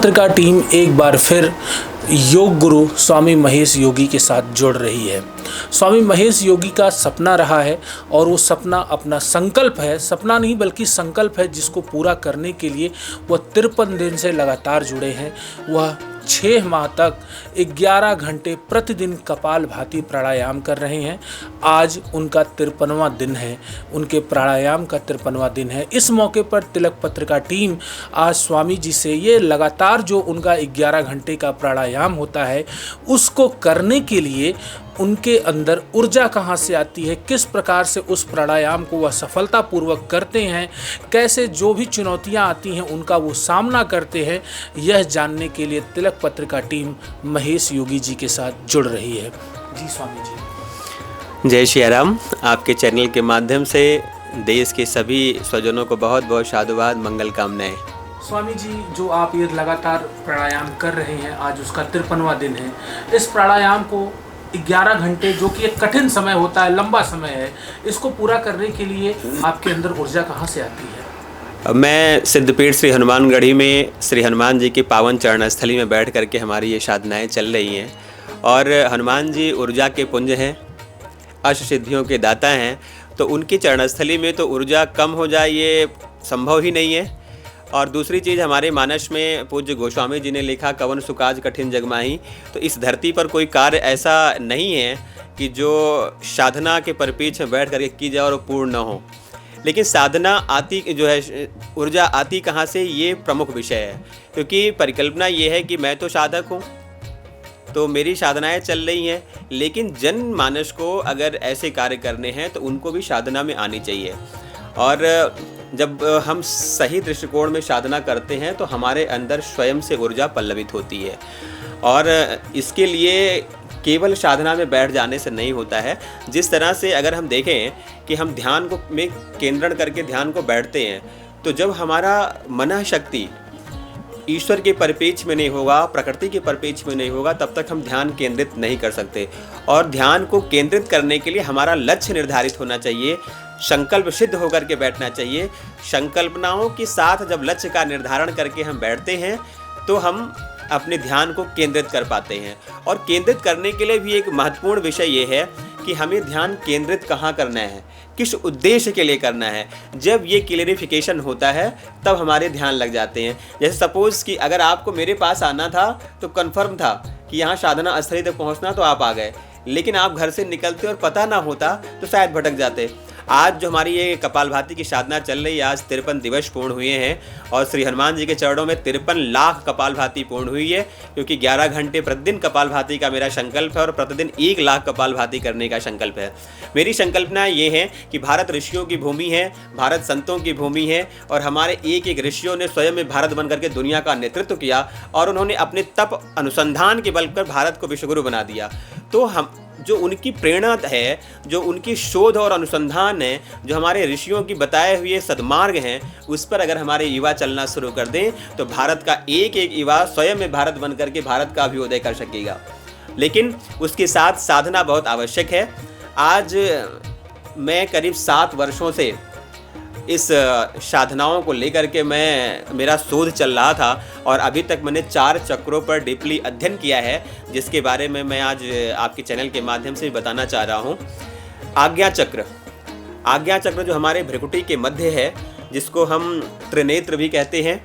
पत्रिका टीम एक बार फिर योग गुरु स्वामी महेश योगी के साथ जुड़ रही है। स्वामी महेश योगी का सपना रहा है और वो सपना अपना संकल्प है, सपना नहीं बल्कि संकल्प है, जिसको पूरा करने के लिए वह 53 दिन से लगातार जुड़े हैं। वह 6 माह तक 11 घंटे प्रतिदिन कपालभाति प्राणायाम कर रहे हैं। आज उनका 53वां दिन है, उनके प्राणायाम का 53वां दिन है। इस मौके पर तिलक पत्रिका टीम आज स्वामी जी से ये लगातार जो उनका 11 घंटे का प्राणायाम होता है उसको करने के लिए उनके अंदर ऊर्जा कहाँ से आती है, किस प्रकार से उस प्राणायाम को वह सफलतापूर्वक करते हैं, कैसे जो भी चुनौतियाँ आती हैं उनका वो सामना करते हैं, यह जानने के लिए तिलक पत्रिका टीम महेश योगी जी के साथ जुड़ रही है। जी स्वामी जी। जय श्री राम। आपके चैनल के माध्यम से देश के सभी स्वजनों को बहुत बहुत साधुवाद, मंगल कामनाएं। स्वामी जी, जो आप ये लगातार प्राणायाम कर रहे हैं, आज उसका 53वां दिन है। इस प्राणायाम को 11 घंटे, जो कि एक कठिन समय होता है, लंबा समय है, इसको पूरा करने के लिए आपके अंदर ऊर्जा कहाँ से आती है? मैं सिद्धपीठ श्री हनुमानगढ़ी में श्री हनुमान जी की पावन चरण स्थली में बैठ करके हमारी ये साधनाएं चल रही हैं और हनुमान जी ऊर्जा के पुंज हैं, अष्ट सिद्धियों के दाता हैं, तो उनकी चरणस्थली में तो ऊर्जा कम हो जाए ये संभव ही नहीं है। और दूसरी चीज़, हमारे मानस में पूज्य गोस्वामी जी ने लिखा, कवन सुकाज कठिन जगमाही। तो इस धरती पर कोई कार्य ऐसा नहीं है कि जो साधना के परिप्रेक्ष्य में बैठ करके की जाए और पूर्ण न हो। लेकिन साधना आती जो है, ऊर्जा आती कहाँ से, ये प्रमुख विषय है। क्योंकि परिकल्पना ये है कि मैं तो साधक हूँ, तो मेरी साधनाएं चल रही हैं, लेकिन जन मानस को अगर ऐसे कार्य करने हैं तो उनको भी साधना में आनी चाहिए। और जब हम सही दृष्टिकोण में साधना करते हैं तो हमारे अंदर स्वयं से ऊर्जा पल्लवित होती है। और इसके लिए केवल साधना में बैठ जाने से नहीं होता है। जिस तरह से अगर हम देखें कि हम ध्यान को में केंद्रण करके ध्यान को बैठते हैं, तो जब हमारा मन शक्ति ईश्वर के परिप्रेक्ष्य में नहीं होगा, प्रकृति के परिप्रेक्ष्य में नहीं होगा, तब तक हम ध्यान केंद्रित नहीं कर सकते। और ध्यान को केंद्रित करने के लिए हमारा लक्ष्य निर्धारित होना चाहिए, संकल्प सिद्ध होकर के बैठना चाहिए। संकल्पनाओं के साथ जब लक्ष्य का निर्धारण करके हम बैठते हैं तो हम अपने ध्यान को केंद्रित कर पाते हैं। और केंद्रित करने के लिए भी एक महत्वपूर्ण विषय ये है कि हमें ध्यान केंद्रित कहाँ करना है, किस उद्देश्य के लिए करना है। जब ये क्लियरिफिकेशन होता है तब हमारे ध्यान लग जाते हैं। जैसे सपोज़ कि अगर आपको मेरे पास आना था तो कन्फर्म था कि यहाँ साधना स्थली तक पहुँचना, तो आप आ गए। लेकिन आप घर से निकलते और पता ना होता तो शायद भटक जाते। आज जो हमारी ये कपालभाति की साधना चल रही है, आज 53 दिवस पूर्ण हुए हैं और श्री हनुमान जी के चरणों में 53 लाख कपालभाति पूर्ण हुई है। क्योंकि 11 घंटे प्रतिदिन कपालभाति का मेरा संकल्प है और प्रतिदिन 1 लाख कपालभाति करने का संकल्प है। मेरी संकल्पना ये है कि भारत ऋषियों की भूमि है, भारत संतों की भूमि है और हमारे एक एक ऋषियों ने स्वयं में भारत बन करके दुनिया का नेतृत्व किया और उन्होंने अपने तप अनुसंधान के बल पर भारत को विश्वगुरु बना दिया। तो हम जो उनकी प्रेरणा है, जो उनकी शोध और अनुसंधान है, जो हमारे ऋषियों की बताए हुए सद्मार्ग हैं, उस पर अगर हमारे युवा चलना शुरू कर दें तो भारत का एक एक युवा स्वयं में भारत बन करके भारत का अभ्युदय कर सकेगा। लेकिन उसके साथ साधना बहुत आवश्यक है। आज मैं करीब 7 वर्षों से इस साधनाओं को लेकर के मेरा शोध चल रहा था और अभी तक मैंने 4 चक्रों पर डीपली अध्ययन किया है, जिसके बारे में मैं आज आपके चैनल के माध्यम से बताना चाह रहा हूँ। आज्ञा चक्र जो हमारे भ्रिकुटी के मध्य है, जिसको हम त्रिनेत्र भी कहते हैं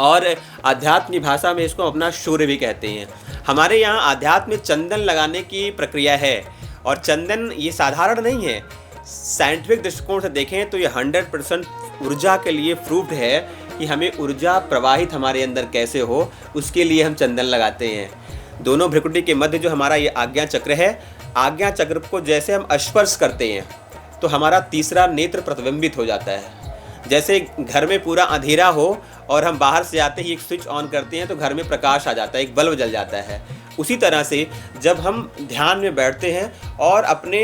और आध्यात्म की भाषा में इसको अपना सूर्य भी कहते हैं। हमारे यहाँ आध्यात्म में चंदन लगाने की प्रक्रिया है और चंदन ये साधारण नहीं है। साइंटिफिक दृष्टिकोण से देखें तो ये 100% ऊर्जा के लिए प्रूव्ड है कि हमें ऊर्जा प्रवाहित हमारे अंदर कैसे हो, उसके लिए हम चंदन लगाते हैं। दोनों भ्रिकुटी के मध्य जो हमारा ये आज्ञा चक्र है, आज्ञा चक्र को जैसे हम स्पर्श करते हैं तो हमारा तीसरा नेत्र प्रतिबिंबित हो जाता है। जैसे घर में पूरा अंधेरा हो और हम बाहर से आते ही एक स्विच ऑन करते हैं तो घर में प्रकाश आ जाता है, एक बल्ब जल जाता है। उसी तरह से जब हम ध्यान में बैठते हैं और अपने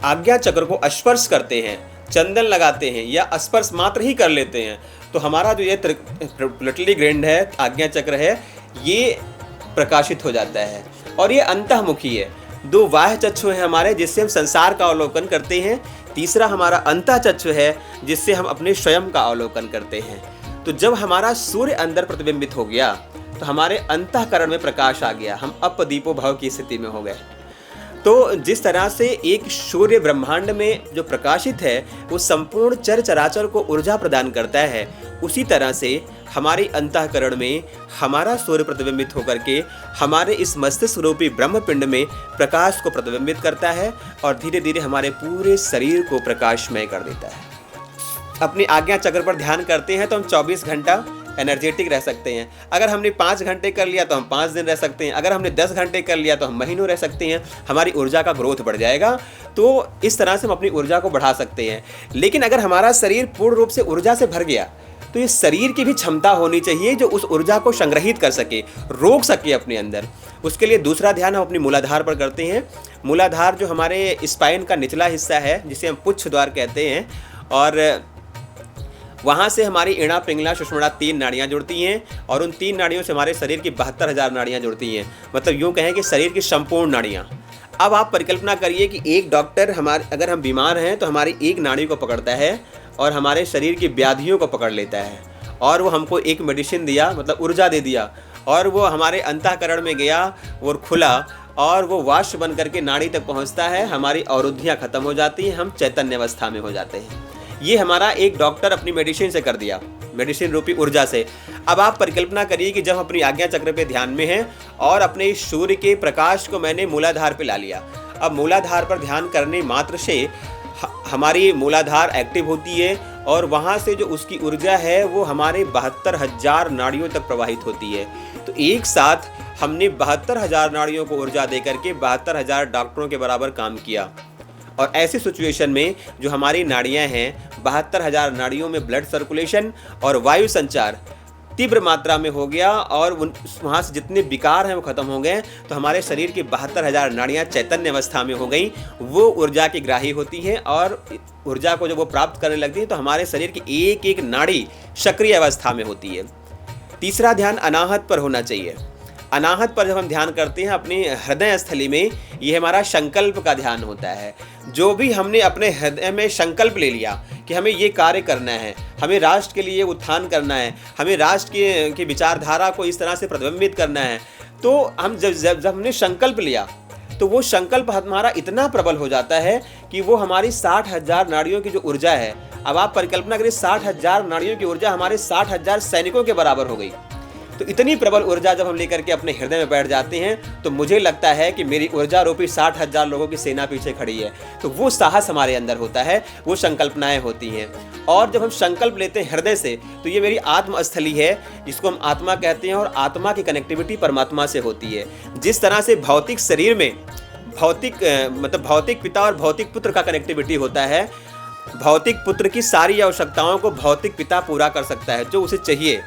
आज्ञा चक्र को स्पर्श करते हैं, चंदन लगाते हैं या स्पर्श मात्र ही कर लेते हैं, तो हमारा जो ये प्लटली ग्रैंड है, आज्ञा चक्र है, ये प्रकाशित हो जाता है। और ये अंतःमुखी है। 2 बाह्य चक्षु हैं हमारे, जिससे हम संसार का अवलोकन करते हैं। तीसरा हमारा अंतःचक्षु है, जिससे हम अपने स्वयं का अवलोकन करते हैं। तो जब हमारा सूर्य अंदर प्रतिबिंबित हो गया तो हमारे अंतःकरण में प्रकाश आ गया, हम अपदीपो भव की स्थिति में हो गए। तो जिस तरह से एक सूर्य ब्रह्मांड में जो प्रकाशित है वो संपूर्ण चर चराचर को ऊर्जा प्रदान करता है, उसी तरह से हमारे अंतःकरण में हमारा सूर्य प्रतिबिंबित होकर के हमारे इस मस्तिष्क रूपी ब्रह्मपिंड में प्रकाश को प्रतिबिंबित करता है और धीरे धीरे हमारे पूरे शरीर को प्रकाशमय कर देता है। अपनी आज्ञा चक्र पर ध्यान करते हैं तो हम 24 घंटा एनर्जेटिक रह सकते हैं। अगर हमने 5 घंटे कर लिया तो हम 5 दिन रह सकते हैं। अगर हमने 10 घंटे कर लिया तो हम महीनों रह सकते हैं। हमारी ऊर्जा का ग्रोथ बढ़ जाएगा। तो इस तरह से हम अपनी ऊर्जा को बढ़ा सकते हैं। लेकिन अगर हमारा शरीर पूर्ण रूप से ऊर्जा से भर गया तो ये शरीर की भी क्षमता होनी चाहिए जो उस ऊर्जा को संग्रहित कर सके, रोक सके अपने अंदर। उसके लिए दूसरा ध्यान हम अपनी मूलाधार पर करते हैं। मूलाधार जो हमारे स्पाइन का निचला हिस्सा है, जिसे हम पुच्छ द्वार कहते हैं, और वहाँ से हमारी इणा, पिंगला, सुषुम्ना 3 नाड़ियाँ जुड़ती हैं और उन 3 नाड़ियों से हमारे शरीर की 72,000 नाड़ियाँ जुड़ती हैं। मतलब यूँ कहें कि शरीर की संपूर्ण नाड़ियाँ। अब आप परिकल्पना करिए कि एक डॉक्टर अगर हम बीमार हैं तो हमारी एक नाड़ी को पकड़ता है और हमारे शरीर की व्याधियों को पकड़ लेता है और वो हमको एक मेडिसिन दिया, मतलब ऊर्जा दे दिया, और वो हमारे अंतःकरण में गया, वो खुला और वो वाष्प बन करके नाड़ी तक पहुँचता है। हमारी अवरुद्धियाँ खत्म हो जाती हैं, हम चैतन्य अवस्था में हो जाते हैं। ये हमारा एक डॉक्टर अपनी मेडिसिन से कर दिया, मेडिसिन रूपी ऊर्जा से। अब आप परिकल्पना करिए कि जब हम अपनी आज्ञा चक्र पे ध्यान में हैं और अपने इस सूर्य के प्रकाश को मैंने मूलाधार पे ला लिया। अब मूलाधार पर ध्यान करने मात्र से हमारी मूलाधार एक्टिव होती है और वहाँ से जो उसकी ऊर्जा है वो हमारे 72,000 नाड़ियों तक प्रवाहित होती है। तो एक साथ हमने 72,000 नाड़ियों को ऊर्जा दे करके 72,000 डॉक्टरों के बराबर काम किया। और ऐसी सिचुएशन में जो हमारी नाड़ियां हैं, 72,000 नाड़ियों में ब्लड सर्कुलेशन और वायु संचार तीव्र मात्रा में हो गया और वहाँ से जितने विकार हैं वो खत्म हो गए। तो हमारे शरीर की 72,000 नाड़ियाँ चैतन्य अवस्था में हो गई। वो ऊर्जा की ग्राही होती हैं और ऊर्जा को जब वो प्राप्त करने लगती है तो हमारे शरीर की एक एक नाड़ी सक्रिय अवस्था में होती है। तीसरा ध्यान अनाहत पर होना चाहिए। अनाहत पर जब हम ध्यान करते हैं अपनी हृदय स्थली में, ये हमारा संकल्प का ध्यान होता है। जो भी हमने अपने हृदय में संकल्प ले लिया कि हमें ये कार्य करना है, हमें राष्ट्र के लिए उत्थान करना है, हमें राष्ट्र की विचारधारा को इस तरह से प्रतिबिंबित करना है, तो हम जब हमने संकल्प लिया तो वो संकल्प हमारा इतना प्रबल हो जाता है कि वो हमारी 60,000 नाड़ियों की जो ऊर्जा है, अब आप परिकल्पना करिए 60,000 नाड़ियों की ऊर्जा हमारे 60,000 सैनिकों के बराबर हो गई। तो इतनी प्रबल ऊर्जा जब हम लेकर के अपने हृदय में बैठ जाते हैं तो मुझे लगता है कि मेरी ऊर्जा रूपी 60,000 लोगों की सेना पीछे खड़ी है। तो वो साहस हमारे अंदर होता है, वो संकल्पनाएं होती हैं। और जब हम संकल्प लेते हैं हृदय से तो ये मेरी आत्मस्थली है, जिसको हम आत्मा कहते हैं, और आत्मा की कनेक्टिविटी परमात्मा से होती है। जिस तरह से भौतिक शरीर में भौतिक पिता और भौतिक पुत्र का कनेक्टिविटी होता है, भौतिक पुत्र की सारी आवश्यकताओं को भौतिक पिता पूरा कर सकता है जो उसे चाहिए।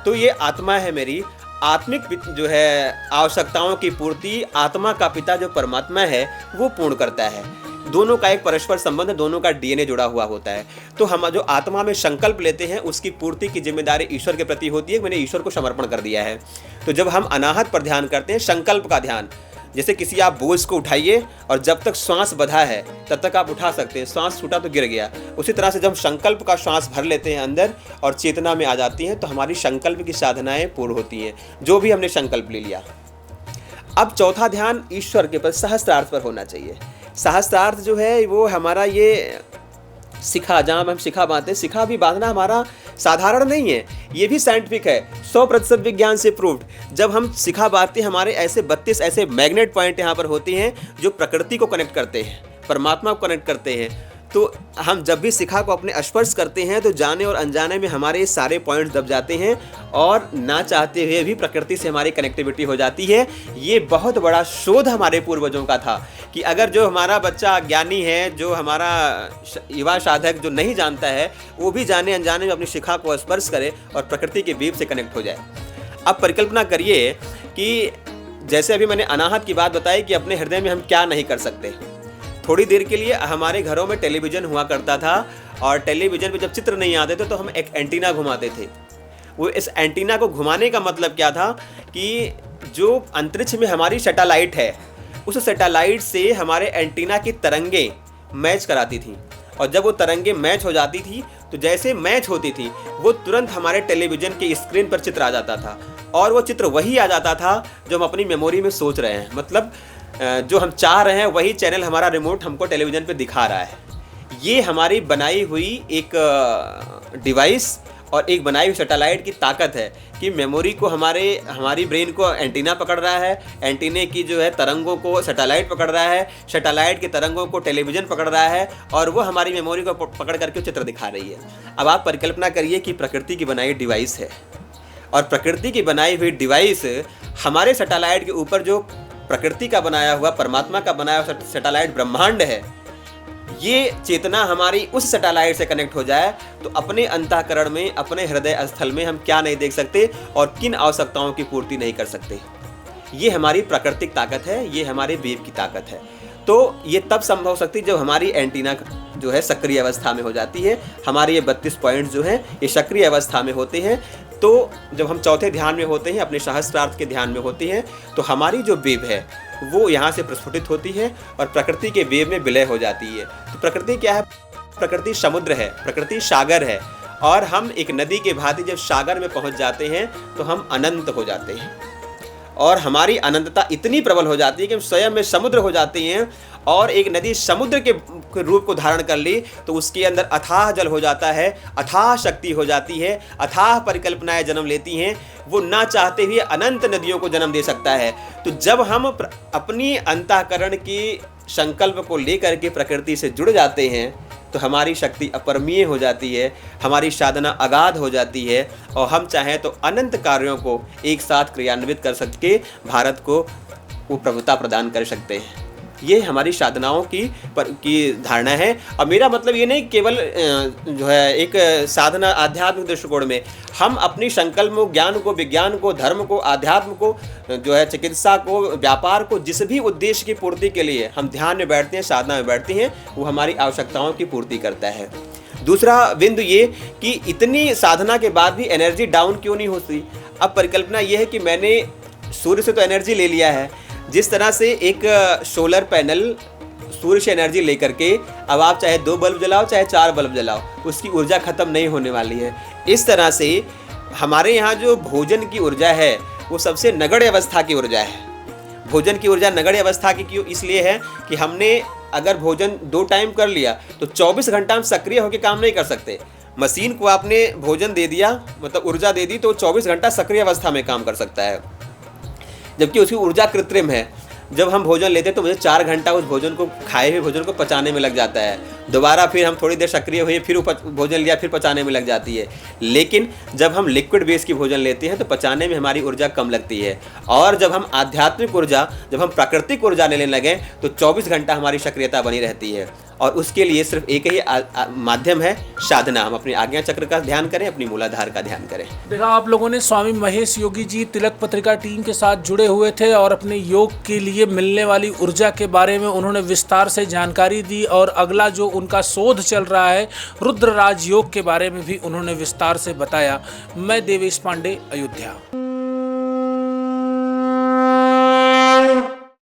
तो ये आत्मा है मेरी, आत्मिक जो है आवश्यकताओं की पूर्ति आत्मा का पिता जो परमात्मा है वो पूर्ण करता है। दोनों का एक परस्पर संबंध, दोनों का डीएनए जुड़ा हुआ होता है। तो हम जो आत्मा में संकल्प लेते हैं उसकी पूर्ति की जिम्मेदारी ईश्वर के प्रति होती है। मैंने ईश्वर को समर्पण कर दिया है। तो जब हम अनाहत पर ध्यान करते हैं, संकल्प का ध्यान, जैसे किसी आप बोझ को उठाइए और जब तक श्वास बंधा है तब तक आप उठा सकते हैं, श्वास छूटा तो गिर गया। उसी तरह से जब हम संकल्प का श्वास भर लेते हैं अंदर और चेतना में आ जाती हैं तो हमारी संकल्प की साधनाएं पूर्ण होती हैं, जो भी हमने संकल्प ले लिया। अब चौथा ध्यान ईश्वर के पर, सहस्त्रार्थ पर होना चाहिए। सहस्त्रार्थ जो है वो हमारा ये शिखा, जहाँ हम शिखा बांधते हैं, शिखा भी बांधना हमारा साधारण नहीं है, ये भी साइंटिफिक है, 100% विज्ञान से प्रूव्ड। जब हम शिखा बांधते हैं, हमारे ऐसे 32 ऐसे मैग्नेट पॉइंट यहाँ पर होते हैं जो प्रकृति को कनेक्ट करते हैं, परमात्मा को कनेक्ट करते हैं। तो हम जब भी शिखा को अपने स्पर्श करते हैं तो जाने और अनजाने में हमारे सारे पॉइंट दब जाते हैं और ना चाहते हुए भी प्रकृति से हमारी कनेक्टिविटी हो जाती है। ये बहुत बड़ा शोध हमारे पूर्वजों का था कि अगर जो हमारा बच्चा ज्ञानी है, जो हमारा युवा साधक जो नहीं जानता है, वो भी जाने अनजाने में अपनी शिखा को स्पर्श करे और प्रकृति के वेव से कनेक्ट हो जाए। अब परिकल्पना करिए कि जैसे अभी मैंने अनाहत की बात बताई कि अपने हृदय में हम क्या नहीं कर सकते। थोड़ी देर के लिए हमारे घरों में टेलीविज़न हुआ करता था और टेलीविज़न पे जब चित्र नहीं आते थे तो हम एक एंटीना घुमाते थे। वो इस एंटीना को घुमाने का मतलब क्या था कि जो अंतरिक्ष में हमारी सैटेलाइट है, उस सैटेलाइट से हमारे एंटीना की तरंगें मैच कराती थी और जब वो तरंगें मैच हो जाती थी तो जैसे मैच होती थी वो तुरंत हमारे टेलीविज़न के स्क्रीन पर चित्र आ जाता था, और वो चित्र वही आ जाता था जो हम अपनी मेमोरी में सोच रहे हैं। मतलब जो हम चाह रहे हैं वही चैनल हमारा रिमोट हमको टेलीविज़न पे दिखा रहा है। ये हमारी बनाई हुई एक डिवाइस और एक बनाई हुई सैटेलाइट की ताकत है कि मेमोरी को हमारी ब्रेन को एंटीना पकड़ रहा है, एंटीने की जो है तरंगों को सैटेलाइट पकड़ रहा है, सैटेलाइट की तरंगों को टेलीविज़न पकड़ रहा है, और वो हमारी मेमोरी को पकड़ करके चित्र दिखा रही है। अब आप परिकल्पना करिए कि प्रकृति की बनाई डिवाइस है, और प्रकृति की बनाई हुई डिवाइस हमारे सैटेलाइट के ऊपर जो प्रकृति का बनाया हुआ, परमात्मा का बनाया हुआ सैटेलाइट ब्रह्मांड है, ये चेतना हमारी उस सैटेलाइट से कनेक्ट हो जाए तो अपने अंतःकरण में, अपने हृदय स्थल में हम क्या नहीं देख सकते और किन आवश्यकताओं की पूर्ति नहीं कर सकते। ये हमारी प्राकृतिक ताकत है, ये हमारे वेव की ताकत है। तो ये तब संभव हो सकती है जब हमारी एंटीना जो है सक्रिय अवस्था में हो जाती है। हमारे ये 32 पॉइंट्स जो हैं ये सक्रिय अवस्था में होते हैं। तो जब हम चौथे ध्यान में होते हैं, अपने सहस्त्रार्थ के ध्यान में होते हैं, तो हमारी जो वेव है वो यहाँ से प्रस्फुटित होती है और प्रकृति के वेव में विलय हो जाती है। तो प्रकृति क्या है? प्रकृति समुद्र है, प्रकृति सागर है, और हम एक नदी के भांति जब सागर में पहुँच जाते हैं तो हम अनंत हो जाते हैं, और हमारी अनंतता इतनी प्रबल हो जाती है कि हम स्वयं में समुद्र हो जाते हैं। और एक नदी समुद्र के रूप को धारण कर ली तो उसके अंदर अथाह जल हो जाता है, अथाह शक्ति हो जाती है, अथाह परिकल्पनाएं जन्म लेती हैं। वो ना चाहते हुए अनंत नदियों को जन्म दे सकता है। तो जब हम अपनी अंतःकरण की संकल्प को लेकर के प्रकृति से जुड़ जाते हैं तो हमारी शक्ति अपरमीय हो जाती है, हमारी साधना अगाध हो जाती है, और हम चाहें तो अनंत कार्यों को एक साथ क्रियान्वित कर सके भारत को वो प्रभुता प्रदान कर सकते हैं। ये हमारी साधनाओं की धारणा है। और मेरा मतलब ये नहीं केवल जो है एक साधना आध्यात्मिक दृष्टिकोण में, हम अपनी संकल्प को, ज्ञान को, विज्ञान को, धर्म को, अध्यात्म को, जो है चिकित्सा को, व्यापार को, जिस भी उद्देश्य की पूर्ति के लिए हम ध्यान में बैठते हैं, साधना में बैठते हैं, वो हमारी आवश्यकताओं की पूर्ति करता है। दूसरा बिंदु ये कि इतनी साधना के बाद भी एनर्जी डाउन क्यों नहीं होती। अब परिकल्पना ये है कि मैंने सूर्य से तो एनर्जी ले लिया है, जिस तरह से एक सोलर पैनल सूर्य से एनर्जी लेकर के अब आप चाहे 2 बल्ब जलाओ चाहे 4 बल्ब जलाओ, उसकी ऊर्जा खत्म नहीं होने वाली है। इस तरह से हमारे यहाँ जो भोजन की ऊर्जा है वो सबसे नगण्य अवस्था की ऊर्जा है। भोजन की ऊर्जा नगण्य अवस्था की क्यों? इसलिए है कि हमने अगर भोजन 2 टाइम कर लिया तो 24 घंटा हम सक्रिय होकर काम नहीं कर सकते। मशीन को आपने भोजन दे दिया, मतलब ऊर्जा दे दी, तो 24 घंटा सक्रिय अवस्था में काम कर सकता है, जबकि उसकी ऊर्जा कृत्रिम है। जब हम भोजन लेते हैं तो मुझे 4 घंटा उस भोजन को, खाए हुए भोजन को पचाने में लग जाता है। दोबारा फिर हम थोड़ी देर सक्रिय हुए, फिर भोजन लिया, फिर पचाने में लग जाती है। लेकिन जब हम लिक्विड बेस की भोजन लेते हैं तो पचाने में हमारी ऊर्जा कम लगती है। और जब हम आध्यात्मिक ऊर्जा, जब हम प्राकृतिक ऊर्जा लेने लगें तो 24 घंटा हमारी सक्रियता बनी रहती है। और उसके लिए सिर्फ एक ही माध्यम है, साधना। हम अपनी आज्ञा चक्र का ध्यान करें, अपनी मूलाधार का ध्यान करें। देखा आप लोगों ने, स्वामी महेश योगी जी तिलक पत्रिका टीम के साथ जुड़े हुए थे और अपने योग के लिए मिलने वाली ऊर्जा के बारे में उन्होंने विस्तार से जानकारी दी, और अगला जो उनका शोध चल रहा है रुद्र राज योग के बारे में भी उन्होंने विस्तार से बताया। मैं देवेश पांडे, अयोध्या।